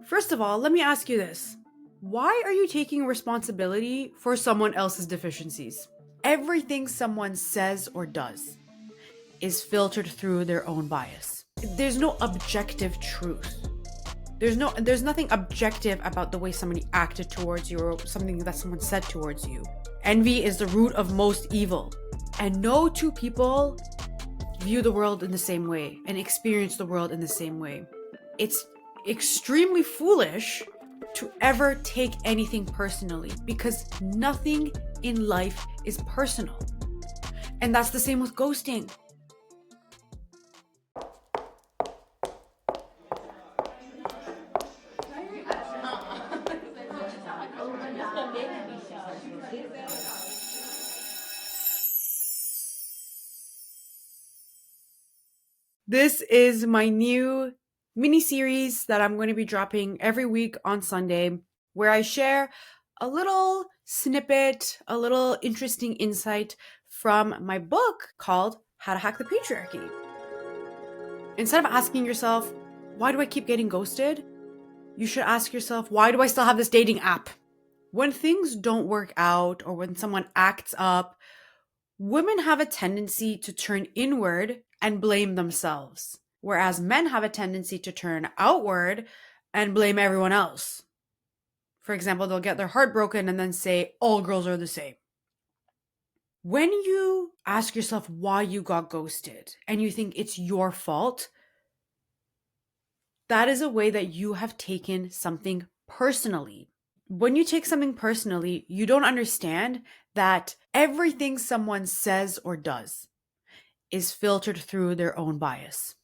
First of all, let me ask you this. Why are you taking responsibility for someone else's deficiencies? Everything someone says or does is filtered through their own bias. There's no objective truth. There's nothing objective about the way somebody acted towards you or something that someone said towards you. Envy is the root of most evil. And no two people view the world in the same way and experience the world in the same way. It's extremely foolish to ever take anything personally because nothing in life is personal. And that's the same with ghosting. This is my new mini-series that I'm going to be dropping every week on Sunday, where I share a little snippet, a little interesting insight from my book called How to Hack the Patriarchy. Instead of asking yourself, why do I keep getting ghosted? You should ask yourself, why do I still have this dating app? When things don't work out or when someone acts up, women have a tendency to turn inward and blame themselves, whereas men have a tendency to turn outward and blame everyone else. For example, they'll get their heart broken and then say, all girls are the same. When you ask yourself why you got ghosted and you think it's your fault, that is a way that you have taken something personally. When you take something personally, you don't understand that everything someone says or does is filtered through their own bias.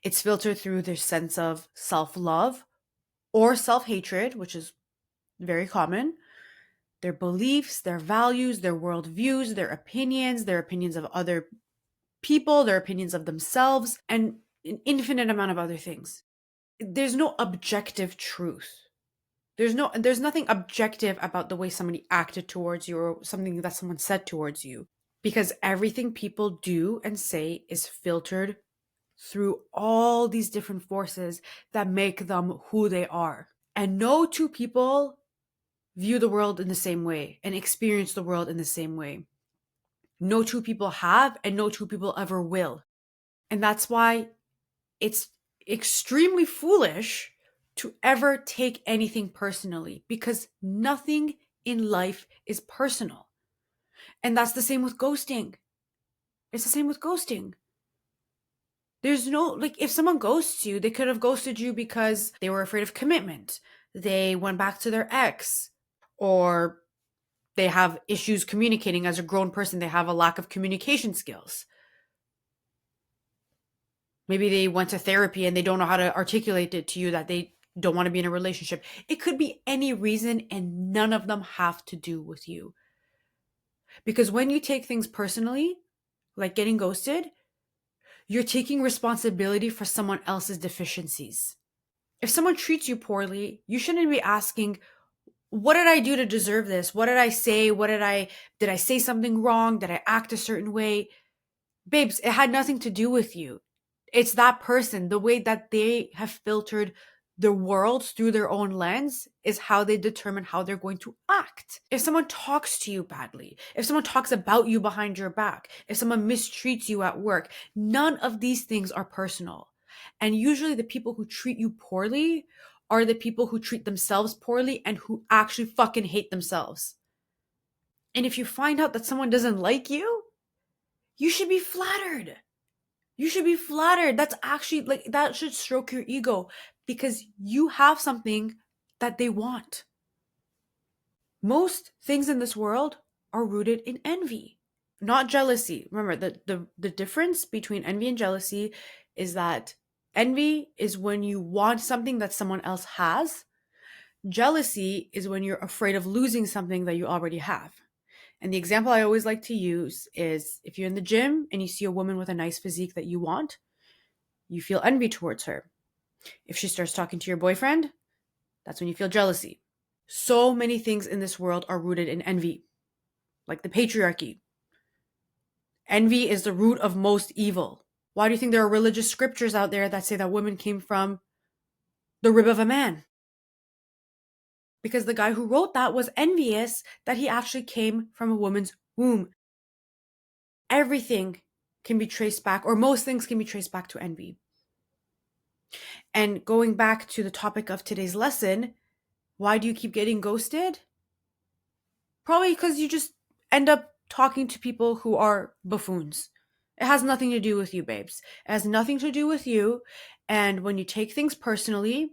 It's filtered through their sense of self-love or self-hatred, which is very common, their beliefs, their values, their worldviews, their opinions of other people, their opinions of themselves, and an infinite amount of other things. There's no objective truth. There's nothing objective about the way somebody acted towards you or something that someone said towards you, because everything people do and say is filtered through all these different forces that make them who they are. And no two people view the world in the same way and experience the world in the same way. No two people have, and no two people ever will. And that's why it's extremely foolish to ever take anything personally, because nothing in life is personal. And that's the same with ghosting. It's the same with ghosting. There's no, if someone ghosts you, they could have ghosted you because they were afraid of commitment. They went back to their ex, or they have issues communicating as a grown person. They have a lack of communication skills. Maybe they went to therapy and they don't know how to articulate it to you that they don't want to be in a relationship. It could be any reason, and none of them have to do with you. Because when you take things personally, like getting ghosted, you're taking responsibility for someone else's deficiencies. If someone treats you poorly, you shouldn't be asking, what did I do to deserve this? What did I say? Did I say something wrong? Did I act a certain way? Babes, it had nothing to do with you. It's that person. The way that they have filtered the world through their own lens is how they determine how they're going to act. If someone talks to you badly, if someone talks about you behind your back, if someone mistreats you at work, none of these things are personal. And usually the people who treat you poorly are the people who treat themselves poorly and who actually fucking hate themselves. And if you find out that someone doesn't like you, you should be flattered. You should be flattered. That's actually that should stroke your ego, because you have something that they want. Most things in this world are rooted in envy, not jealousy. Remember, the difference between envy and jealousy is that envy is when you want something that someone else has. Jealousy is when you're afraid of losing something that you already have. And the example I always like to use is if you're in the gym and you see a woman with a nice physique that you want, you feel envy towards her. If she starts talking to your boyfriend, that's when you feel jealousy. So many things in this world are rooted in envy, like the patriarchy. Envy is the root of most evil. Why do you think there are religious scriptures out there that say that women came from the rib of a man. Because the guy who wrote that was envious that he actually came from a woman's womb. Everything can be traced back, or most things can be traced back to envy. And going back to the topic of today's lesson, why do you keep getting ghosted? Probably because you just end up talking to people who are buffoons. It has nothing to do with you, babes. It has nothing to do with you. And when you take things personally,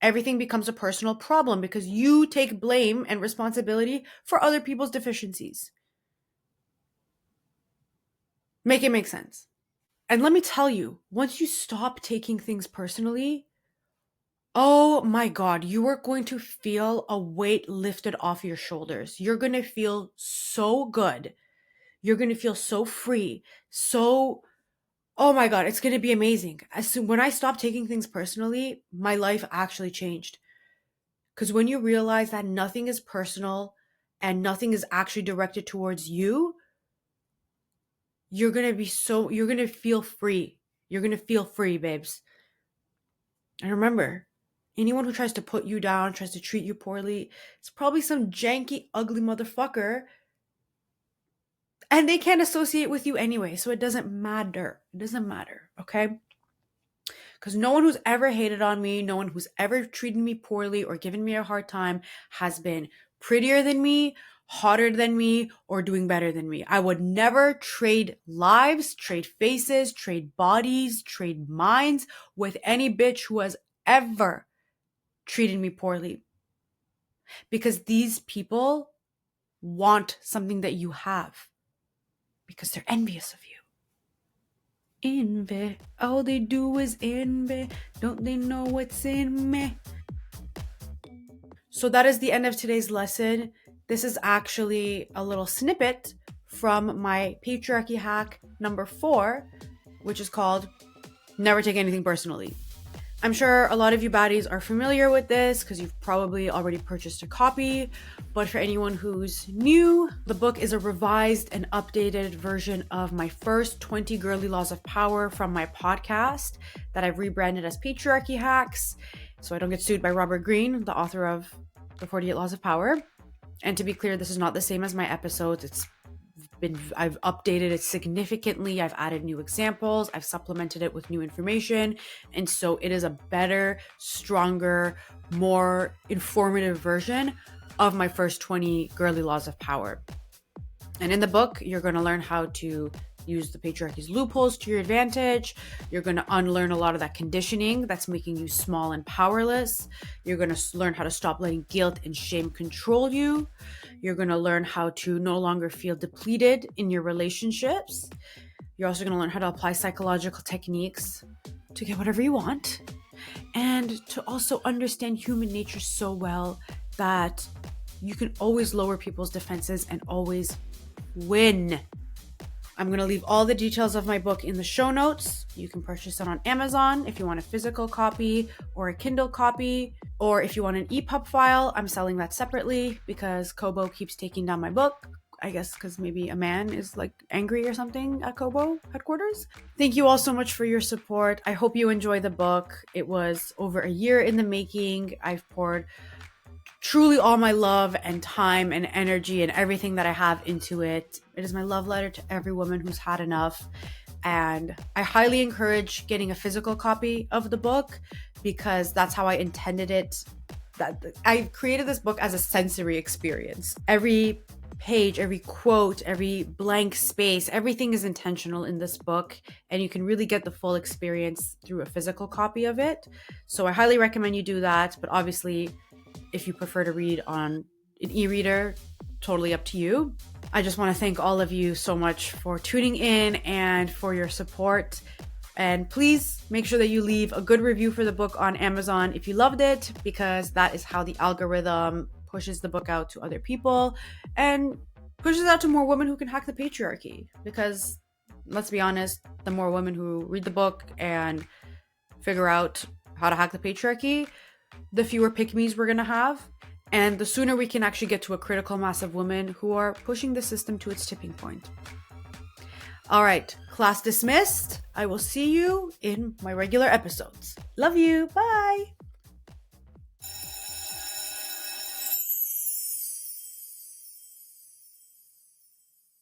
everything becomes a personal problem because you take blame and responsibility for other people's deficiencies. Make it make sense. And let me tell you, once you stop taking things personally, oh my God, you are going to feel a weight lifted off your shoulders. You're going to feel so good. You're going to feel so free. So, oh my God, it's going to be amazing. When I stopped taking things personally, my life actually changed. Because when you realize that nothing is personal and nothing is actually directed towards you, you're going to feel free. You're going to feel free, babes. And remember, anyone who tries to put you down, tries to treat you poorly, it's probably some janky, ugly motherfucker. And they can't associate with you anyway, so it doesn't matter. It doesn't matter, okay? Because no one who's ever hated on me, no one who's ever treated me poorly or given me a hard time has been prettier than me, hotter than me, or doing better than me. I would never trade lives, trade faces, trade bodies, trade minds with any bitch who has ever treated me poorly. Because these people want something that you have. Because they're envious of you. Envy, all they do is envy. Don't they know what's in me? So that is the end of today's lesson. This is actually a little snippet from my Patriarchy Hack number 4, which is called Never Take Anything Personally. I'm sure a lot of you baddies are familiar with this because you've probably already purchased a copy. But for anyone who's new, the book is a revised and updated version of my first 20 girly laws of power from my podcast that I've rebranded as Patriarchy Hacks, so I don't get sued by Robert Greene, the author of the 48 Laws of Power. And to be clear, this is not the same as my episodes. I've updated it significantly. I've added new examples. I've supplemented it with new information. And so it is a better, stronger, more informative version of my first 20 girly laws of power. And in the book, you're going to learn how to use the patriarchy's loopholes to your advantage. You're going to unlearn a lot of that conditioning that's making you small and powerless. You're going to learn how to stop letting guilt and shame control you. You're going to learn how to no longer feel depleted in your relationships. You're also going to learn how to apply psychological techniques to get whatever you want, and to also understand human nature so well that you can always lower people's defenses and always win. I'm going to leave all the details of my book in the show notes. You can purchase it on Amazon if you want a physical copy or a Kindle copy, or if you want an EPUB file, I'm selling that separately because Kobo keeps taking down my book. I guess because maybe a man is like angry or something at Kobo headquarters. Thank you all so much for your support. I hope you enjoy the book. It was over a year in the making. I've poured truly all my love and time and energy and everything that I have into it. It is my love letter to every woman who's had enough. And I highly encourage getting a physical copy of the book because that's how I intended it. That I created this book as a sensory experience. Every page, every quote, every blank space, everything is intentional in this book, and you can really get the full experience through a physical copy of it. So I highly recommend you do that. But obviously, if you prefer to read on an e-reader, totally up to you. I just want to thank all of you so much for tuning in and for your support. And please make sure that you leave a good review for the book on Amazon if you loved it, because that is how the algorithm pushes the book out to other people and pushes it out to more women who can hack the patriarchy. Because let's be honest, the more women who read the book and figure out how to hack the patriarchy, the fewer pick-me's we're going to have. And the sooner we can actually get to a critical mass of women who are pushing the system to its tipping point. All right, class dismissed. I will see you in my regular episodes. Love you. Bye.